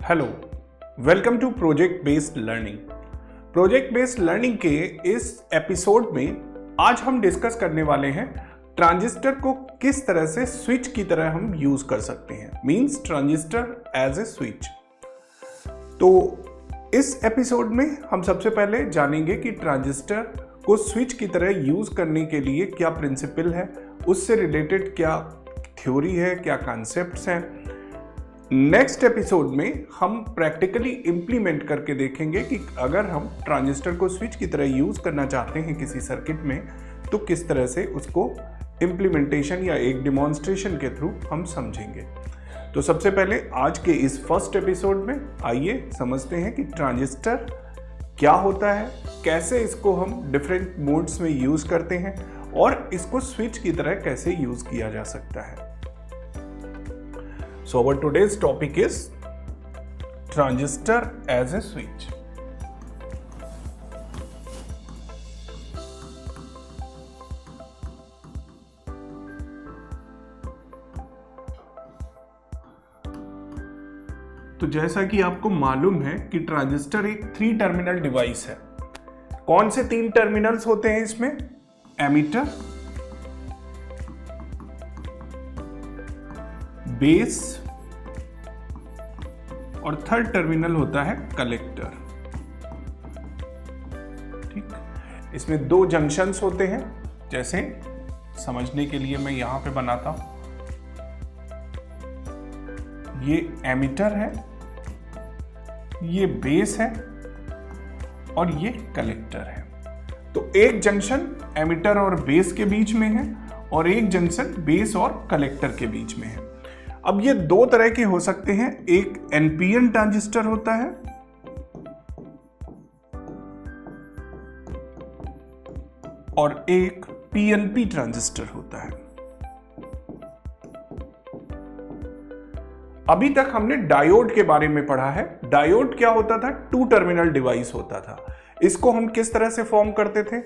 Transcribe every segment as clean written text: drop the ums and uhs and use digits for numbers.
Hello, welcome to project based learning. Project based learning के इस episode में आज हम डिस्कस करने वाले हैं ट्रांजिस्टर को किस तरह से स्विच की तरह हम यूज कर सकते हैं, means transistor as a switch. तो इस एपिसोड में हम सबसे पहले जानेंगे कि ट्रांजिस्टर को स्विच की तरह यूज करने के लिए क्या प्रिंसिपल है, उससे रिलेटेड क्या थ्योरी है, क्या कॉन्सेप्ट्स हैं। नेक्स्ट एपिसोड में हम प्रैक्टिकली इम्प्लीमेंट करके देखेंगे कि अगर हम ट्रांजिस्टर को स्विच की तरह यूज करना चाहते हैं किसी सर्किट में तो किस तरह से उसको इम्प्लीमेंटेशन या एक डिमॉन्स्ट्रेशन के थ्रू हम समझेंगे। तो सबसे पहले आज के इस फर्स्ट एपिसोड में आइए समझते हैं कि ट्रांजिस्टर क्या होता है, कैसे इसको हम डिफरेंट मोड्स में यूज करते हैं और इसको स्विच की तरह कैसे यूज किया जा सकता है। So our today's topic is transistor as a switch. तो जैसा कि आपको मालूम है कि ट्रांजिस्टर एक 3 टर्मिनल डिवाइस है। कौन से 3 टर्मिनल्स होते हैं इसमें? एमीटर, बेस और थर्ड टर्मिनल होता है कलेक्टर। ठीक, इसमें 2 जंक्शंस होते हैं। जैसे समझने के लिए मैं यहां पे बनाता हूं, ये एमीटर है, ये बेस है और ये कलेक्टर है। तो एक जंक्शन एमीटर और बेस के बीच में है और एक जंक्शन बेस और कलेक्टर के बीच में है। अब ये 2 तरह के हो सकते हैं, एक एनपीएन ट्रांजिस्टर होता है और एक पीएनपी ट्रांजिस्टर होता है। अभी तक हमने डायोड के बारे में पढ़ा है। डायोड क्या होता था? 2 टर्मिनल डिवाइस होता था। इसको हम किस तरह से फॉर्म करते थे?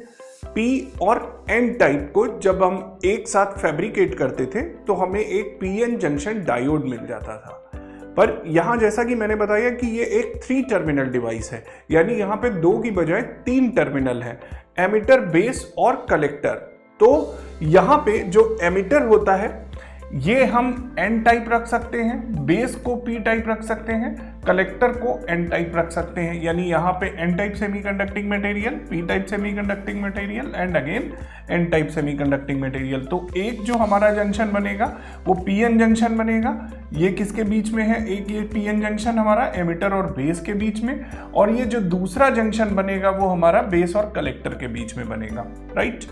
पी और एन टाइप को जब हम एक साथ फैब्रिकेट करते थे तो हमें एक पीएन जंक्शन डायोड मिल जाता था। पर यहां जैसा कि मैंने बताया कि ये एक 3 टर्मिनल डिवाइस है, यानी यहां पे 2 की बजाय 3 टर्मिनल है, एमीटर, बेस और कलेक्टर। तो यहां पे जो एमीटर होता है ये हम एन टाइप रख सकते हैं, बेस को पी टाइप रख सकते हैं, कलेक्टर को एन टाइप रख सकते हैं। यानी यहाँ पे N type semiconducting material, P type semiconducting material and again N type semiconducting material. तो एक जो हमारा जंक्शन बनेगा वो पीएन जंक्शन बनेगा। ये किसके बीच में है? एक ये पीएन जंक्शन हमारा एमीटर और बेस के बीच में, और ये जो दूसरा जंक्शन बनेगा वो हमारा बेस और कलेक्टर के बीच में बनेगा। राइट,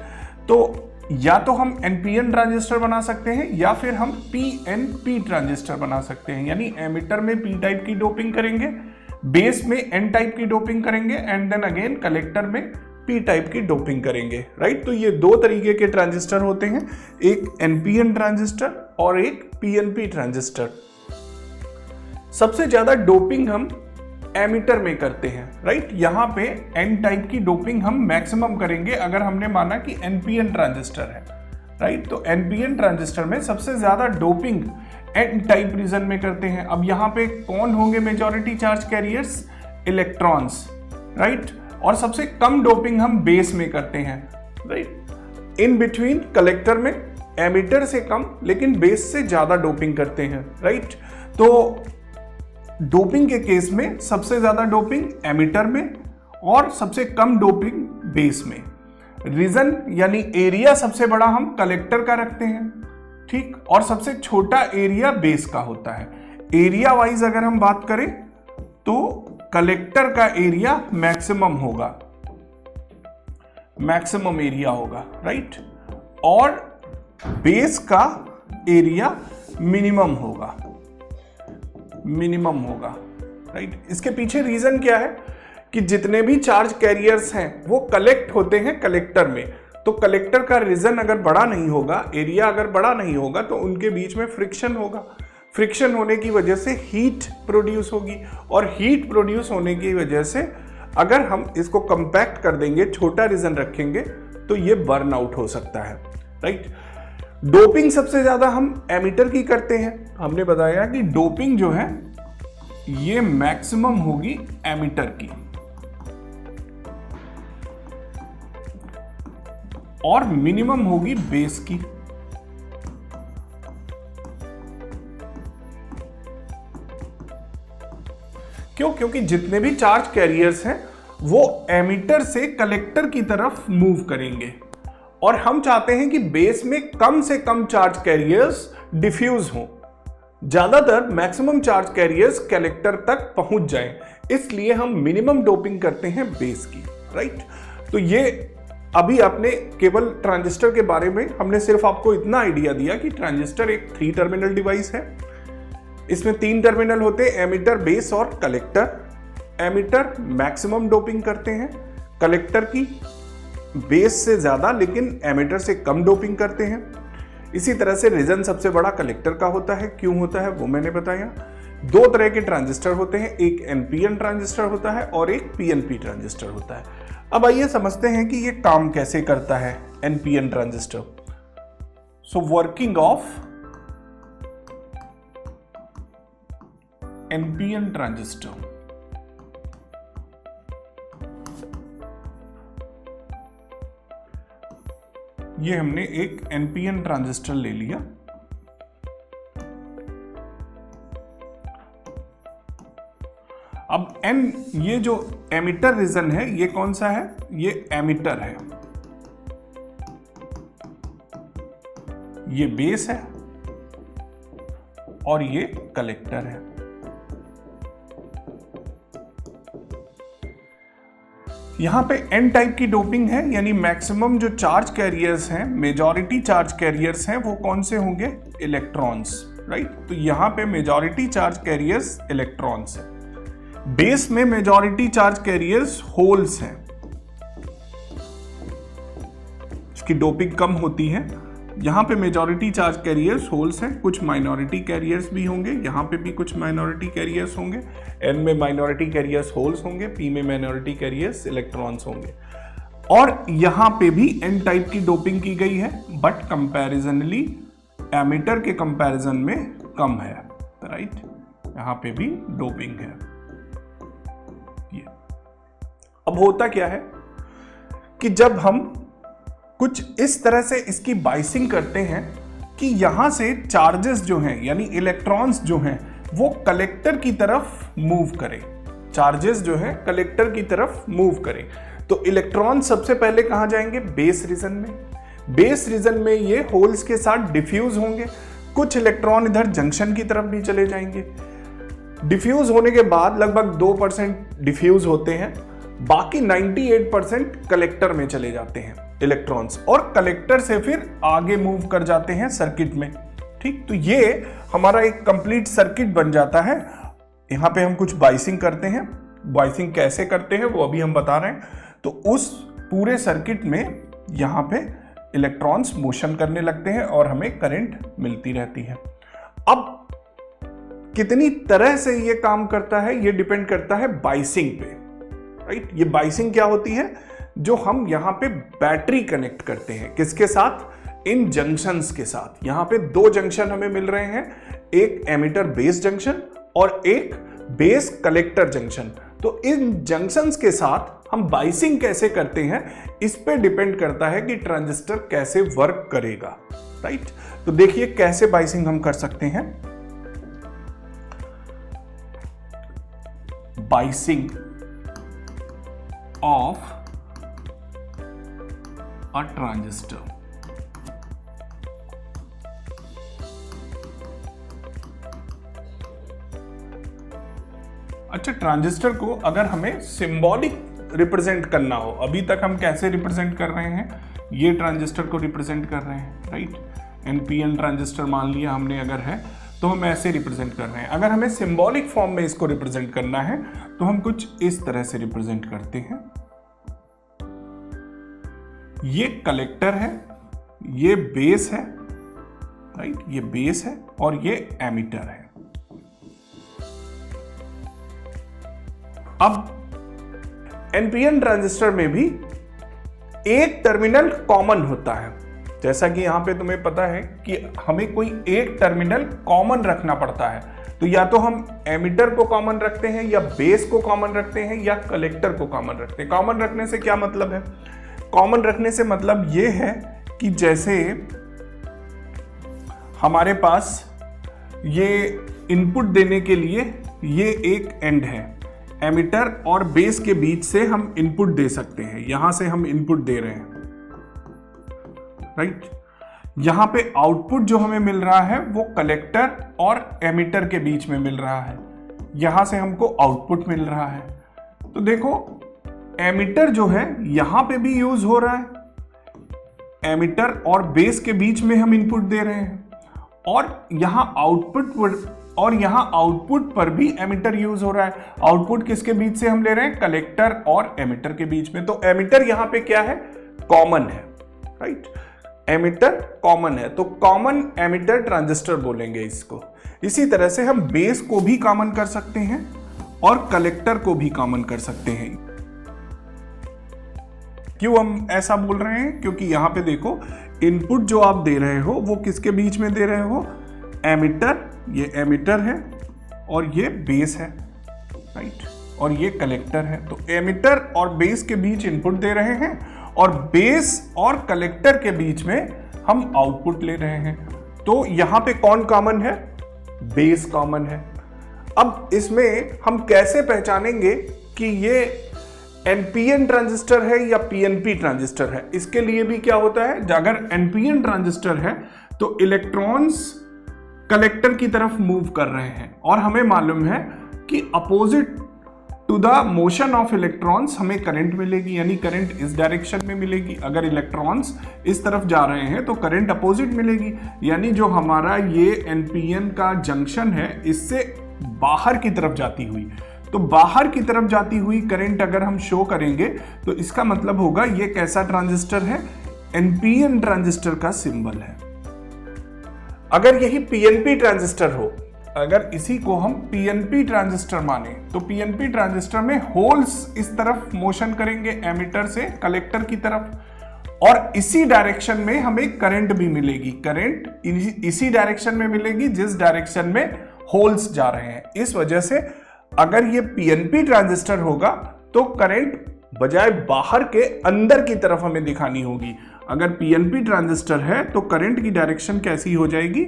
तो या तो हम एनपीएन ट्रांजिस्टर बना सकते हैं या फिर हम पीएनपी ट्रांजिस्टर बना सकते हैं। यानी एमीटर में पी टाइप की डोपिंग करेंगे, बेस में एन टाइप की डोपिंग करेंगे एंड देन अगेन कलेक्टर में पी टाइप की डोपिंग करेंगे। राइट, तो ये 2 तरीके के ट्रांजिस्टर होते हैं, एक एनपीएन ट्रांजिस्टर और एक पीएनपी ट्रांजिस्टर। सबसे ज्यादा डोपिंग हम एमीटर में करते हैं। राइट, यहां पे एन टाइप की डोपिंग हम मैक्सिमम करेंगे अगर हमने माना कि एनपीएन ट्रांजिस्टर है। राइट, तो एनपीएन ट्रांजिस्टर में सबसे ज्यादा डोपिंग एन टाइप रीजन में करते हैं। अब यहां पे कौन होंगे majority charge carriers? Electrons. Right, और सबसे कम डोपिंग हम बेस में करते हैं। राइट, इन बिटवीन कलेक्टर में एमीटर से कम लेकिन बेस से ज्यादा डोपिंग करते हैं। राइट, तो डोपिंग के केस में सबसे ज्यादा डोपिंग एमीटर में और सबसे कम डोपिंग बेस में। रीजन यानी एरिया सबसे बड़ा हम कलेक्टर का रखते हैं, ठीक, और सबसे छोटा एरिया बेस का होता है। एरिया वाइज अगर हम बात करें तो कलेक्टर का एरिया मैक्सिमम होगा, मैक्सिमम एरिया होगा। राइट, और बेस का एरिया मिनिमम होगा, मिनिमम होगा। राइट, इसके पीछे रीजन क्या है कि जितने भी चार्ज कैरियर्स हैं वो कलेक्ट होते हैं कलेक्टर में। तो कलेक्टर का रीजन अगर बड़ा नहीं होगा, एरिया अगर बड़ा नहीं होगा तो उनके बीच में फ्रिक्शन होगा। फ्रिक्शन होने की वजह से हीट प्रोड्यूस होगी और हीट प्रोड्यूस होने की वजह से अगर हम इसको कंपैक्ट कर देंगे, छोटा रीजन रखेंगे तो ये बर्न आउट हो सकता है। राइट, डोपिंग सबसे ज्यादा हम एमीटर की करते हैं। हमने बताया कि डोपिंग जो है ये मैक्सिमम होगी एमिटर की और मिनिमम होगी बेस की। क्यों? क्योंकि जितने भी चार्ज कैरियर्स हैं वो एमिटर से कलेक्टर की तरफ मूव करेंगे और हम चाहते हैं कि बेस में कम से कम चार्ज कैरियर्स डिफ्यूज हों, ज्यादातर मैक्सिमम चार्ज कैरियर्स कलेक्टर तक पहुंच जाएं, इसलिए हम मिनिमम डोपिंग करते हैं बेस की, राइट। तो ये अभी आपने केवल ट्रांजिस्टर के बारे में हमने सिर्फ आपको इतना आइडिया दिया कि ट्रांजिस्टर एक 3 टर्मिनल डिवाइस है। इसमें 3 टर्मिनल होते हैं, एमिटर, बेस और कलेक्टर। एमिटर मैक्सिमम डोपिंग करते हैं, कलेक्टर की बेस से ज्यादा लेकिन एमिटर से कम डोपिंग करते हैं। इसी तरह से रीजन सबसे बड़ा कलेक्टर का होता है। क्यों होता है वो मैंने बताया। 2 तरह के ट्रांजिस्टर होते हैं, एक एनपीएन ट्रांजिस्टर होता है और एक पीएनपी ट्रांजिस्टर होता है। अब आइए समझते हैं कि ये काम कैसे करता है NPN transistor. So working of NPN transistor. ये हमने एक एनपीएन ट्रांजिस्टर ले लिया। अब एन, ये जो एमिटर रीजन है ये कौन सा है? ये एमिटर है, ये बेस है और ये कलेक्टर है। यहां पे एन टाइप की डोपिंग है, यानी मैक्सिमम जो चार्ज कैरियर्स हैं, मेजॉरिटी चार्ज कैरियर्स हैं, वो कौन से होंगे? Electrons, right. तो यहां पे मेजॉरिटी चार्ज कैरियर्स इलेक्ट्रॉन्स है। बेस में मेजॉरिटी चार्ज कैरियर्स होल्स हैं, इसकी डोपिंग कम होती है। यहां पे मेजॉरिटी चार्ज कैरियर्स होल्स हैं, कुछ माइनॉरिटी कैरियर्स भी होंगे, यहां पे भी कुछ माइनॉरिटी कैरियर्स होंगे। एन में माइनॉरिटी कैरियर्स होल्स होंगे, पी में माइनॉरिटी कैरियर्स इलेक्ट्रॉन्स होंगे। और यहां पे भी एन टाइप की डोपिंग की गई है, बट कंपैरिजनली एमिटर के कंपैरिजन में कम है, राइट। यहां पे भी डोपिंग है। ये अब होता क्या है कि जब हम कुछ इस तरह से इसकी बाइसिंग करते हैं कि यहां से चार्जेस जो हैं, यानी इलेक्ट्रॉन्स जो हैं, वो कलेक्टर की तरफ मूव करें। चार्जेस जो हैं कलेक्टर की तरफ मूव करें, तो इलेक्ट्रॉन सबसे पहले कहां जाएंगे? बेस रीजन में। बेस रीजन में ये होल्स के साथ डिफ्यूज होंगे, कुछ इलेक्ट्रॉन इधर जंक्शन की तरफ भी चले जाएंगे। डिफ्यूज होने के बाद लगभग 2% डिफ्यूज होते हैं, बाकी 98% कलेक्टर में चले जाते हैं इलेक्ट्रॉन्स, और कलेक्टर से फिर आगे मूव कर जाते हैं सर्किट में, ठीक। तो ये हमारा एक कंप्लीट सर्किट बन जाता है। यहां पे हम कुछ बाइसिंग करते हैं, बाइसिंग कैसे करते हैं वो अभी हम बता रहे हैं। तो उस पूरे सर्किट में यहां पे इलेक्ट्रॉन्स मोशन करने लगते हैं और हमें करंट मिलती रहती है। अब कितनी तरह से ये काम करता है ये डिपेंड करता है बाइसिंग पे, राइट। ये बाइसिंग क्या होती है? जो हम यहां पे बैटरी कनेक्ट करते हैं, किसके साथ? इन जंक्शंस के साथ। यहां पे 2 जंक्शन हमें मिल रहे हैं, एक एमिटर बेस जंक्शन और एक बेस कलेक्टर जंक्शन। तो इन जंक्शंस के साथ हम बाइसिंग कैसे करते हैं इस पे डिपेंड करता है कि ट्रांजिस्टर कैसे वर्क करेगा, राइट। तो देखिए कैसे बाइसिंग हम कर सकते हैं। Biasing of a transistor. अच्छा, ट्रांजिस्टर को अगर हमें सिंबॉलिक रिप्रेजेंट करना हो, अभी तक हम कैसे रिप्रेजेंट कर रहे हैं? ये ट्रांजिस्टर को रिप्रेजेंट कर रहे हैं, राइट। एनपीएन ट्रांजिस्टर मान लिया हमने अगर है तो हम ऐसे रिप्रेजेंट कर रहे हैं। अगर हमें सिंबॉलिक फॉर्म में इसको रिप्रेजेंट करना है तो हम कुछ इस तरह से रिप्रेजेंट करते हैं। ये कलेक्टर है, ये बेस है, राइट, ये बेस है और ये एमिटर है। अब एनपीएन ट्रांजिस्टर में भी एक टर्मिनल कॉमन होता है, जैसा कि यहां पे तुम्हें पता है कि हमें कोई एक टर्मिनल कॉमन रखना पड़ता है, तो या तो हम एमिटर को कॉमन रखते हैं, या बेस को कॉमन रखते हैं, या कलेक्टर को कॉमन रखते हैं। कॉमन रखने से क्या मतलब है? कॉमन रखने से मतलब ये है कि जैसे हमारे पास ये इनपुट देने के लिए ये एक एंड है, एमिटर और बेस के बीच से हम इनपुट दे सकते हैं, यहां से हम इनपुट दे रहे हैं, राइट। यहां पे आउटपुट जो हमें मिल रहा है वो कलेक्टर और एमिटर के बीच में मिल रहा है, यहां से हमको आउटपुट मिल रहा है। तो देखो एमिटर जो है यहां पे भी यूज हो रहा है, एमिटर और बेस के बीच में हम इनपुट दे रहे हैं, और यहां आउटपुट पर भी एमिटर यूज हो रहा है। आउटपुट किसके बीच से हम ले रहे हैं? कलेक्टर और एमिटर के बीच में। तो एमिटर यहां पे क्या है? कॉमन है, राइट। एमिटर कॉमन है, तो कॉमन एमिटर ट्रांजिस्टर बोलेंगे इसको। इसी तरह से हम बेस को भी कॉमन कर सकते हैं और कलेक्टर को भी कॉमन कर सकते हैं। क्यों हम ऐसा बोल रहे हैं? क्योंकि यहां पे देखो इनपुट जो आप दे रहे हो वो किसके बीच में दे रहे हो? एमिटर, ये एमिटर है और ये बेस है, राइट, और ये कलेक्टर है। तो एमिटर और बेस के बीच इनपुट दे रहे हैं और बेस और कलेक्टर के बीच में हम आउटपुट ले रहे हैं। तो यहां पे कौन कॉमन है? बेस कॉमन है। अब इसमें हम कैसे पहचानेंगे कि ये एनपीएन ट्रांजिस्टर है या पीएनपी ट्रांजिस्टर है? इसके लिए भी क्या होता है, अगर एनपीएन ट्रांजिस्टर है तो इलेक्ट्रॉन्स कलेक्टर की तरफ मूव कर रहे हैं, और हमें मालूम है कि opposite to the motion of electrons हमें करंट मिलेगी, यानी करंट इस डायरेक्शन में मिलेगी। अगर इलेक्ट्रॉन्स इस तरफ जा रहे हैं तो करंट अपोजिट मिलेगी, यानी जो हमारा ये एनपीएन का जंक्शन है इससे बाहर की तरफ जाती हुई, तो बाहर की तरफ जाती हुई करंट अगर हम शो करेंगे तो इसका मतलब होगा ये कैसा ट्रांजिस्टर है? एनपीएन ट्रांजिस्टर का सिंबल है। अगर यही पीएनपी ट्रांजिस्टर हो, अगर इसी को हम पीएनपी ट्रांजिस्टर माने, तो पीएनपी ट्रांजिस्टर में होल्स इस तरफ मोशन करेंगे एमिटर से कलेक्टर की तरफ, और इसी डायरेक्शन में हमें करंट भी मिलेगी। करंट इसी डायरेक्शन में मिलेगी जिस डायरेक्शन में होल्स जा रहे हैं। इस वजह से अगर ये पीएनपी ट्रांजिस्टर होगा तो करंट बजाय बाहर के अंदर की तरफ हमें दिखानी होगी। अगर पीएनपी ट्रांजिस्टर है तो करंट की डायरेक्शन कैसी हो जाएगी?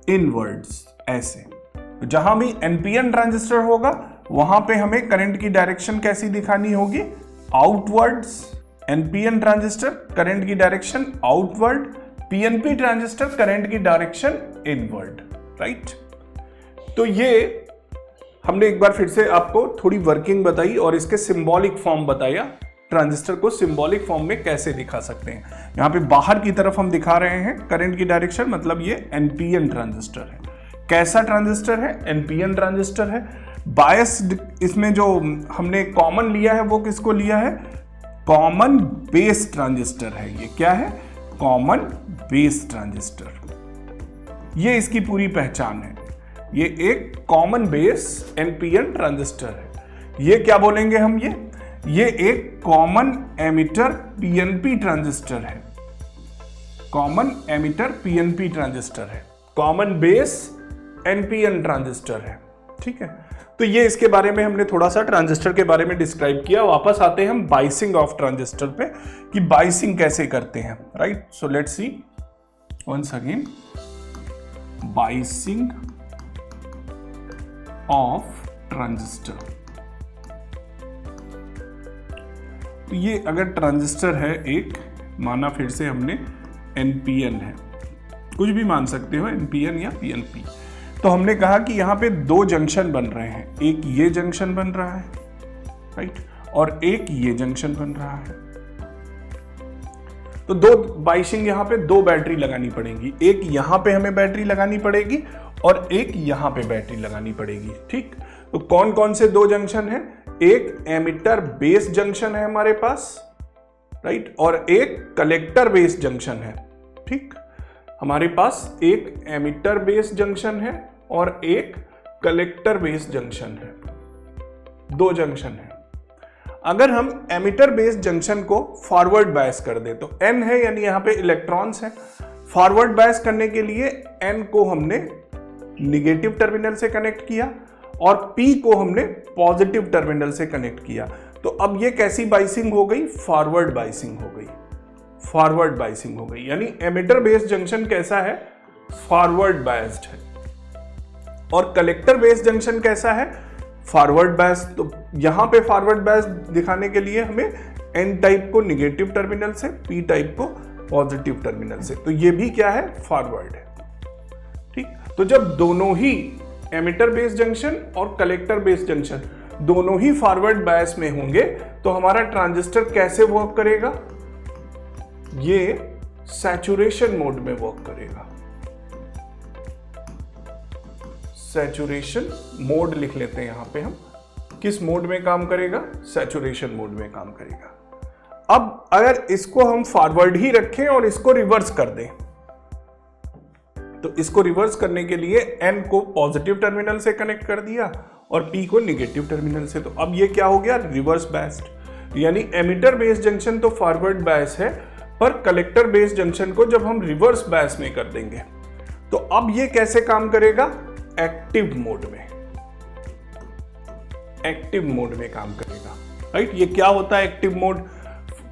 इनवर्ड्स, ऐसे। जहां भी एनपीएन ट्रांजिस्टर होगा वहां पे हमें करंट की डायरेक्शन कैसी दिखानी होगी? आउटवर्ड्स। एनपीएन ट्रांजिस्टर करंट की direction outward, PNP transistor current की डायरेक्शन इनवर्ड, राइट। तो ये हमने एक बार फिर से आपको थोड़ी वर्किंग बताई और इसके सिंबॉलिक फॉर्म बताया, ट्रांजिस्टर को सिंबॉलिक फॉर्म में कैसे दिखा सकते हैं। यहाँ पे बाहर की तरफ हम दिखा रहे हैं करंट की डायरेक्शन, मतलब ये एनपीएन ट्रांजिस्टर है। कैसा ट्रांजिस्टर है? एनपीएन ट्रांजिस्टर है। बायस्ड, इसमें जो हमने कॉमन लिया है वो किसको लिया है? कॉमन बेस ट्रांजिस्टर है। ये क्या है? Common base transistor. ये इसकी पूरी पहचान है। ये एक कॉमन बेस एनपीएन ट्रांजिस्टर है। ये क्या बोलेंगे हम? ये एक कॉमन एमिटर पीएनपी ट्रांजिस्टर है। कॉमन एमिटर पीएनपी ट्रांजिस्टर है। कॉमन बेस एनपीएन ट्रांजिस्टर है, ठीक है। तो ये इसके बारे में हमने थोड़ा सा ट्रांजिस्टर के बारे में डिस्क्राइब किया। वापस आते हैं हम बाइसिंग ऑफ ट्रांजिस्टर पे कि बाइसिंग कैसे करते हैं, right. So let's see once again, biasing of transistor. तो ये अगर ट्रांजिस्टर है एक, माना फिर से हमने एनपीएन है, कुछ भी मान सकते हो, एनपीएन या पीएनपी। तो हमने कहा कि यहां पे दो जंक्शन बन रहे हैं, एक ये जंक्शन बन रहा है, राइट, और एक ये जंक्शन बन रहा है। तो दो बाइसिंग, यहां पे दो बैटरी लगानी पड़ेगी, एक यहां पे हमें बैटरी लगानी पड़ेगी और एक यहां पे बैटरी लगानी पड़ेगी, ठीक। तो कौन कौन से दो जंक्शन है? एक एमिटर बेस जंक्शन है हमारे पास, राइट, और एक कलेक्टर बेस जंक्शन है, ठीक। हमारे पास एक एमिटर बेस जंक्शन है और एक कलेक्टर बेस जंक्शन है, दो जंक्शन है। अगर हम एमिटर बेस जंक्शन को फॉरवर्ड बायस कर दें तो N है, यानी यहां पे इलेक्ट्रॉन्स है। फॉरवर्ड बायस करने के लिए N को हमने निगेटिव टर्मिनल से कनेक्ट किया और P को हमने पॉजिटिव टर्मिनल से कनेक्ट किया। तो अब ये कैसी बाइसिंग हो गई? फॉरवर्ड बाइसिंग हो गई। फॉरवर्ड बाइसिंग हो गई, यानी एमिटर बेस्ड जंक्शन कैसा है? फॉरवर्ड बायस्ड है। और कलेक्टर बेस्ड जंक्शन कैसा है? Forward biased. तो यहां पे फॉरवर्ड बायस्ड दिखाने के लिए हमें N टाइप को निगेटिव टर्मिनल से, P टाइप को पॉजिटिव टर्मिनल से, तो ये भी क्या है? फॉरवर्ड है। ठीक, तो जब दोनों ही एमिटर बेस्ड जंक्शन और कलेक्टर बेस्ड जंक्शन दोनों ही फॉरवर्ड बायस में होंगे तो हमारा ट्रांजिस्टर कैसे वर्क करेगा? ये सैचुरेशन मोड में वर्क करेगा। सैचुरेशन मोड लिख लेते हैं यहां पे हम। किस मोड में काम करेगा? सैचुरेशन मोड में काम करेगा। अब अगर इसको हम फॉरवर्ड ही रखें और इसको रिवर्स कर दें, तो इसको रिवर्स करने के लिए N को पॉजिटिव टर्मिनल से कनेक्ट कर दिया और P को निगेटिव टर्मिनल से, तो अब ये क्या हो गया? Reverse biased. यानी एमिटर बेस्ड जंक्शन तो फॉरवर्ड बायस है, पर कलेक्टर बेस्ड जंक्शन को जब हम रिवर्स बायस में कर देंगे तो अब ये कैसे काम करेगा? एक्टिव मोड में। एक्टिव मोड में काम करेगा, राइट। ये क्या होता है एक्टिव मोड?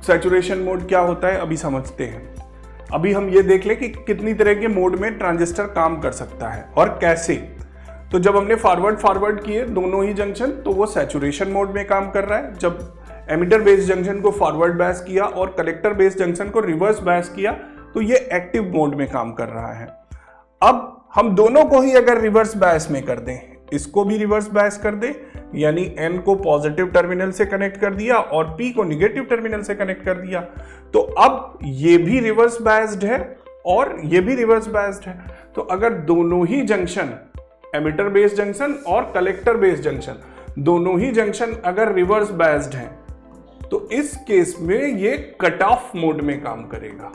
सैचुरेशन मोड क्या होता है अभी समझते हैं। अभी हम ये देख लें कि कितनी तरह के मोड में ट्रांजिस्टर काम कर सकता है और कैसे। तो जब हमने फॉरवर्ड किए दोनों ही जंक्शन, तो वो सैचुरेशन मोड में काम कर रहा है। जब एमिटर बेस्ड जंक्शन को फॉरवर्ड बायस किया और कलेक्टर बेस्ड जंक्शन को रिवर्स बायस किया, तो ये एक्टिव मोड में काम कर रहा है। अब हम दोनों को ही अगर रिवर्स बायस में कर दें, इसको भी रिवर्स बायस कर दें, यानी N को पॉजिटिव टर्मिनल से कनेक्ट कर दिया और P को निगेटिव टर्मिनल से कनेक्ट कर दिया, तो अब ये भी रिवर्स बायस्ड है और ये भी रिवर्स बायस्ड है। तो अगर दोनों ही जंक्शन, एमिटर बेस्ड जंक्शन और कलेक्टर बेस्ड जंक्शन, दोनों ही जंक्शन अगर रिवर्स बायस्ड हैं, तो इस केस में ये कट ऑफ मोड में काम करेगा।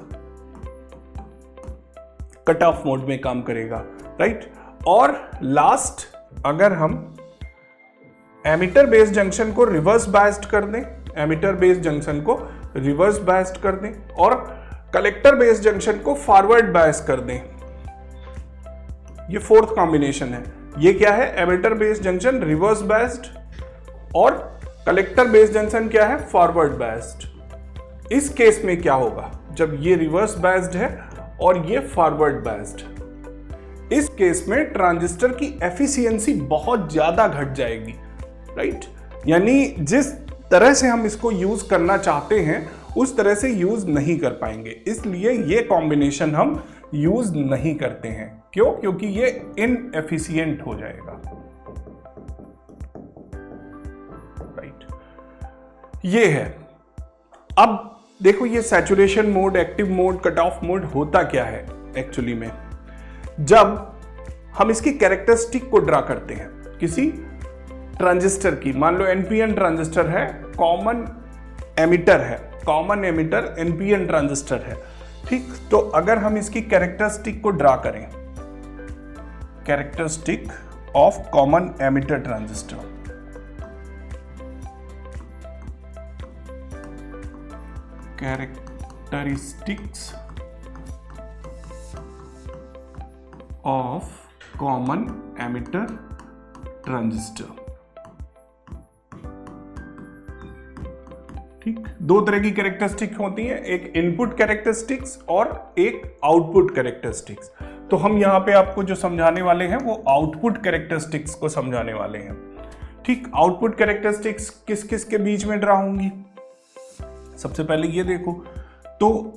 कट ऑफ मोड में काम करेगा, राइट। और लास्ट, अगर हम एमिटर बेस्ड जंक्शन को रिवर्स बायस्ड कर दें, एमिटर बेस्ड जंक्शन को रिवर्स बायस्ड कर दें और कलेक्टर बेस्ड जंक्शन को फॉरवर्ड बायस कर दें, ये फोर्थ कॉम्बिनेशन है। ये क्या है? Emitter based junction reverse biased और कलेक्टर बेस्ड जंक्शन क्या है? Forward biased. इस केस में क्या होगा? जब ये रिवर्स बायस्ड है और ये फॉरवर्ड बायस्ड, इस केस में ट्रांजिस्टर की एफिशिएंसी बहुत ज्यादा घट जाएगी, राइट। यानी जिस तरह से हम इसको यूज करना चाहते हैं उस तरह से यूज नहीं कर पाएंगे, इसलिए ये कॉम्बिनेशन हम यूज नहीं करते हैं। क्यों? क्योंकि ये इनएफिशिएंट हो जाएगा, राइट। ये है। अब देखो, ये saturation mode, active mode, cut off mode होता क्या है एक्चुअली में? जब हम इसकी कैरेक्टरिस्टिक को ड्रा करते हैं किसी ट्रांजिस्टर की, मान लो NPN ट्रांजिस्टर है, कॉमन एमिटर है, कॉमन एमिटर NPN ट्रांजिस्टर है, ठीक। तो अगर हम इसकी कैरेक्टरिस्टिक को ड्रा करें, characteristic of common emitter transistor, characteristics of common emitter transistor, ठीक। दो तरह की कैरेक्टरिस्टिक होती हैं, एक इनपुट कैरेक्टरिस्टिक्स और एक आउटपुट कैरेक्टरिस्टिक्स। तो हम यहां पे आपको जो समझाने वाले हैं वो आउटपुट कैरेक्टरिस्टिक्स को समझाने वाले हैं, ठीक। आउटपुट कैरेक्टरिस्टिक्स किस किस के बीच में ड्रा होंगी? सबसे पहले ये देखो, तो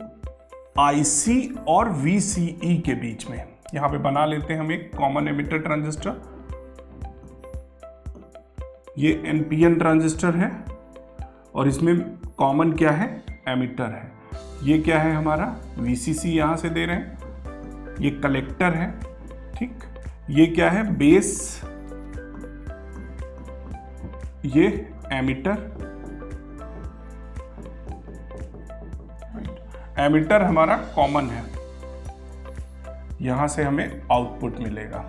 IC और VCE के बीच में यहां पे बना लेते हैं हम एक कॉमन एमिटर ट्रांजिस्टर। ये NPN ट्रांजिस्टर है और इसमें कॉमन क्या है? एमिटर है। ये क्या है हमारा? VCC यहां से दे रहे हैं, ये कलेक्टर है, ठीक। ये क्या है? बेस, ये एमिटर, एमिटर हमारा कॉमन है, यहां से हमें आउटपुट मिलेगा,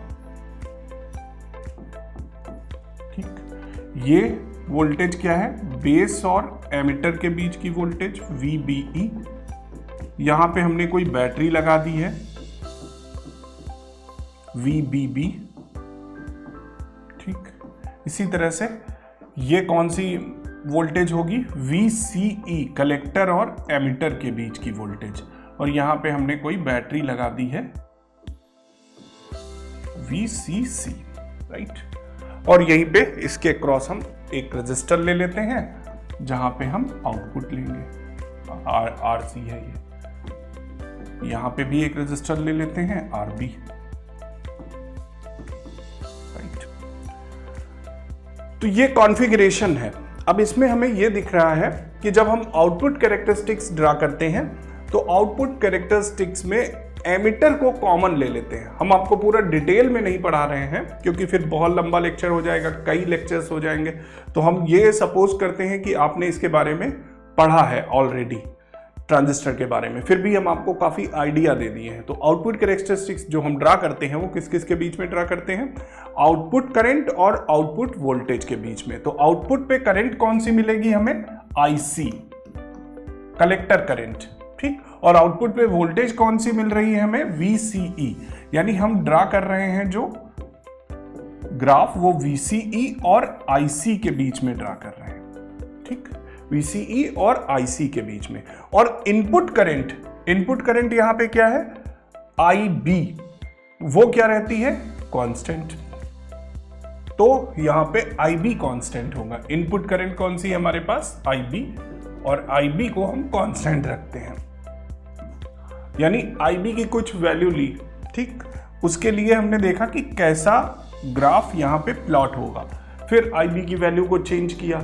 ठीक। ये वोल्टेज क्या है? बेस और एमिटर के बीच की वोल्टेज VBE। यहां पे हमने कोई बैटरी लगा दी है VBB, इसी तरह से ये कौन सी वोल्टेज होगी, VCE, कलेक्टर और एमिटर के बीच की वोल्टेज, और यहां पे हमने कोई बैटरी लगा दी है VCC, राइट। और यहीं पे इसके क्रॉस हम एक रजिस्टर ले लेते हैं जहां पे हम आउटपुट लेंगे, RC है ये। यहां पे भी एक रजिस्टर ले लेते हैं RB, राइट। तो ये कॉन्फ़िगरेशन है। अब इसमें हमें ये दिख रहा है कि जब हम आउटपुट कैरेक्टरिस्टिक्स ड्रा करते हैं तो आउटपुट कैरेक्टरिस्टिक्स में एमिटर को कॉमन ले लेते हैं। हम आपको पूरा डिटेल में नहीं पढ़ा रहे हैं क्योंकि फिर बहुत लंबा लेक्चर हो जाएगा, कई लेक्चर्स हो जाएंगे। तो हम ये सपोज करते हैं कि आपने इसके बारे में पढ़ा है ऑलरेडी, ट्रांजिस्टर के बारे में, फिर भी हम आपको काफ़ी आइडिया दे दिए हैं। तो आउटपुट कैरेक्टरिस्टिक्स जो हम ड्रा करते हैं वो किस किस के बीच में ड्रा करते हैं, आउटपुट करंट और आउटपुट वोल्टेज के बीच में। तो आउटपुट पे करंट कौन सी मिलेगी हमें, IC, कलेक्टर करंट, ठीक। और आउटपुट पे वोल्टेज कौन सी मिल रही है हमें, VCE। यानी हम ड्रा कर रहे हैं जो ग्राफ वो VCE और IC के बीच में ड्रा कर रहे हैं, ठीक, VCE और IC के बीच में। और इनपुट करंट यहां पे क्या है, IB, वो क्या रहती है, कांस्टेंट। तो यहां पे IB कांस्टेंट होगा। इनपुट करंट कौन सी है हमारे पास, IB, और IB को हम कांस्टेंट रखते हैं। यानी IB की कुछ वैल्यू ली, ठीक, उसके लिए हमने देखा कि कैसा ग्राफ यहां पे प्लॉट होगा। फिर IB की वैल्यू को चेंज किया,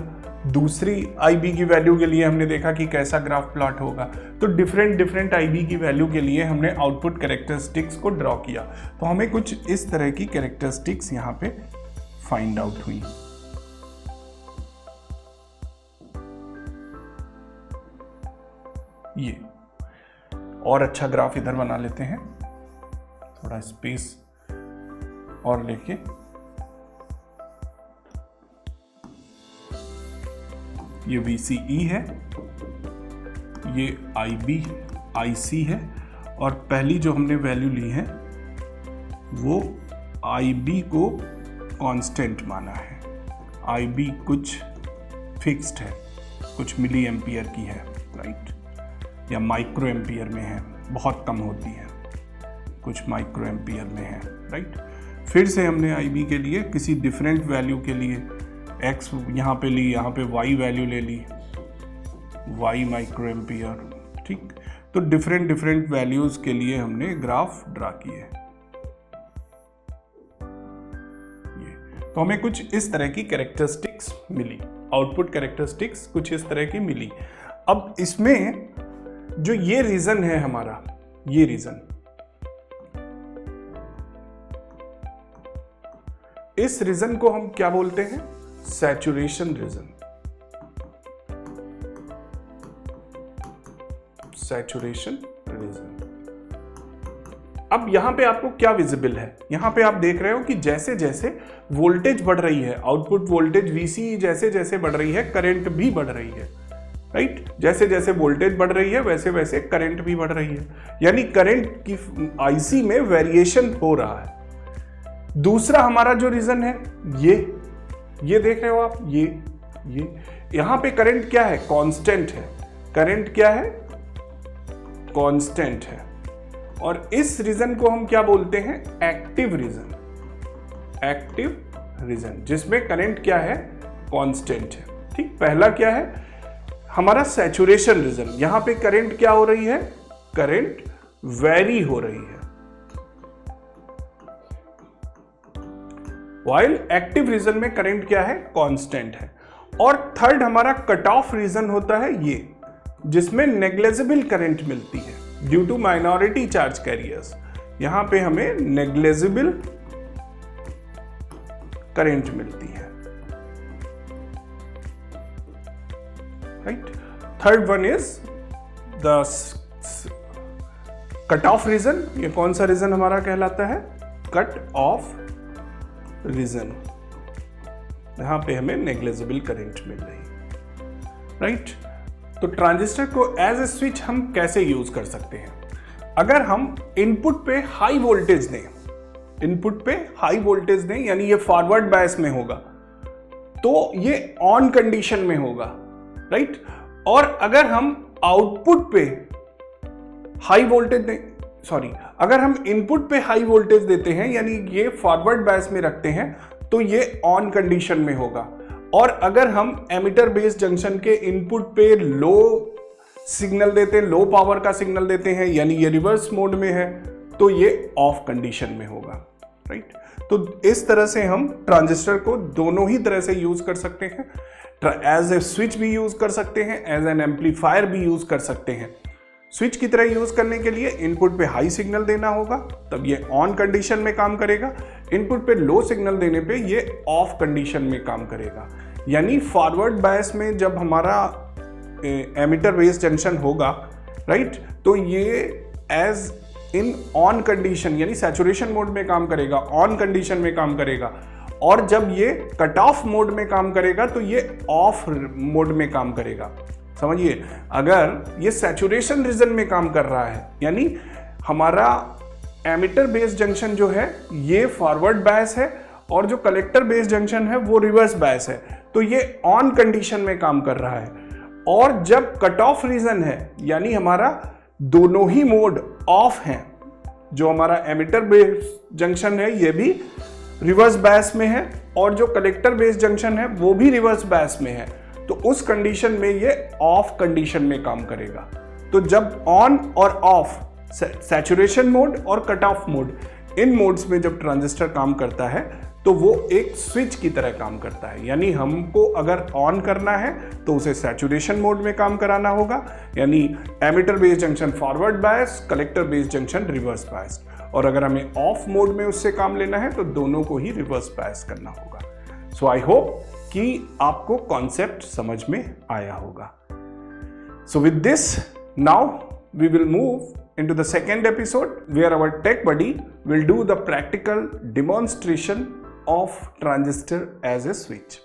दूसरी IB की वैल्यू के लिए हमने देखा कि कैसा ग्राफ प्लॉट होगा। तो डिफरेंट IB की वैल्यू के लिए हमने आउटपुट कैरेक्टरिस्टिक्स को ड्रॉ किया। तो हमें कुछ इस तरह की कैरेक्टरिस्टिक्स यहां पे फाइंड आउट हुई। ये और अच्छा ग्राफ इधर बना लेते हैं, थोड़ा स्पेस और लेके। ये VCE है, ये IB IC है, और पहली जो हमने वैल्यू ली है वो IB को कांस्टेंट माना है। IB कुछ फिक्स्ड है, कुछ मिली एम्पियर की है, राइट, या माइक्रो एम्पियर में है, बहुत कम होती है, कुछ माइक्रो एम्पियर में है, राइट। फिर से हमने IB के लिए किसी डिफरेंट वैल्यू के लिए X यहाँ पे ली, यहाँ पे Y वैल्यू ले ली, Y माइक्रो एम्पियर, ठीक। तो डिफरेंट वैल्यूज के लिए हमने ग्राफ ड्रा किए। तो हमें कुछ इस तरह की कैरेक्टरिस्टिक्स मिली, आउटपुट कैरेक्टरिस्टिक्स कुछ इस तरह की मिली। अब इसमें जो ये रीजन है हमारा, ये रीजन, इस रीजन को हम क्या बोलते हैं, सैचुरेशन रीजन। Saturation region. अब यहां पे आपको क्या विजिबल है, यहां पे आप देख रहे हो कि जैसे जैसे वोल्टेज बढ़ रही है, आउटपुट वोल्टेज VCE जैसे जैसे बढ़ रही है, करंट भी बढ़ रही है, राइट। जैसे जैसे वोल्टेज बढ़ रही है वैसे वैसे करंट भी बढ़ रही है, यानी करंट की IC में वेरिएशन हो रहा है। दूसरा हमारा जो रीजन है, ये देख रहे हो आप, ये यहां पे करंट क्या है, कांस्टेंट है। करंट क्या है, कांस्टेंट है। और इस रीजन को हम क्या बोलते हैं, एक्टिव रीजन। एक्टिव रीजन जिसमें करंट क्या है, कांस्टेंट है, ठीक। पहला क्या है हमारा सैचुरेशन रीजन, यहां पे करंट क्या हो रही है, करंट वेरी हो रही है, वाइल एक्टिव रीजन में करंट क्या है, कांस्टेंट है। और थर्ड हमारा कट ऑफ रीजन होता है ये, जिसमें नेग्लिजिबल करंट मिलती है due to minority charge carriers. यहां पे हमें नेग्लिजिबल करंट मिलती है, right. Third one is the cut off region. ये कौन सा रीजन हमारा कहलाता है, कट ऑफ रीजन। यहां पे हमें नेग्लिजिबल करंट मिल रही, राइट। तो ट्रांजिस्टर को एज ए स्विच हम कैसे यूज कर सकते हैं, अगर हम इनपुट पे हाई वोल्टेज दें, इनपुट पे हाई वोल्टेज दें, यानी ये फॉरवर्ड बायस में होगा, तो ये ऑन कंडीशन में होगा, राइट। और अगर हम आउटपुट पे हाई वोल्टेज अगर हम इनपुट पे हाई वोल्टेज देते हैं, यानी ये फॉरवर्ड बायस में रखते हैं, तो ये ऑन कंडीशन में होगा। और अगर हम एमिटर बेस जंक्शन के इनपुट पे लो सिग्नल देते हैं, लो पावर का सिग्नल देते हैं, यानी ये रिवर्स मोड में है, तो ये ऑफ कंडीशन में होगा, राइट। तो इस तरह से हम ट्रांजिस्टर को दोनों ही तरह से यूज कर सकते हैं। एज ए स्विच भी यूज कर सकते हैं, एज एन एम्पलीफायर भी यूज कर सकते हैं। स्विच की तरह यूज करने के लिए इनपुट पे हाई सिग्नल देना होगा, तब ये ऑन कंडीशन में काम करेगा। इनपुट पे लो सिग्नल देने पे ये ऑफ कंडीशन में काम करेगा। यानी फॉरवर्ड बायस में जब हमारा एमिटर बेस जंक्शन होगा, राइट, तो ये एज इन ऑन कंडीशन यानी सैचुरेशन मोड में काम करेगा, ऑन कंडीशन में काम करेगा। और जब ये कट ऑफ मोड में काम करेगा तो ये ऑफ मोड में काम करेगा। समझिए, अगर ये सैचुरेशन रीजन में काम कर रहा है, यानी हमारा एमिटर बेस जंक्शन जो है ये फॉरवर्ड बायस है और जो कलेक्टर बेस जंक्शन है वो रिवर्स बायस है, तो ये ऑन कंडीशन में काम कर रहा है। और जब कट ऑफ रीजन है, यानी हमारा दोनों ही मोड ऑफ हैं, जो हमारा एमिटर बेस जंक्शन है ये भी रिवर्स बायस में है और जो कलेक्टर बेस जंक्शन है वो भी रिवर्स बायस में है, तो उस कंडीशन में ये ऑफ कंडीशन में काम करेगा। तो जब ऑन और ऑफ, सैचुरेशन मोड और कट ऑफ मोड, इन मोड्स में जब ट्रांजिस्टर काम करता है तो वो एक स्विच की तरह काम करता है। यानी हमको अगर ऑन करना है तो उसे सैचुरेशन मोड में काम कराना होगा, यानी emitter base junction forward bias, collector base junction reverse bias. और अगर हमें ऑफ मोड में उससे काम लेना है तो दोनों को ही रिवर्स बायस करना होगा। सो आई होप कि आपको कॉन्सेप्ट समझ में आया होगा। So with this now we will move into the second episode where our tech buddy will do the practical demonstration of transistor as a switch.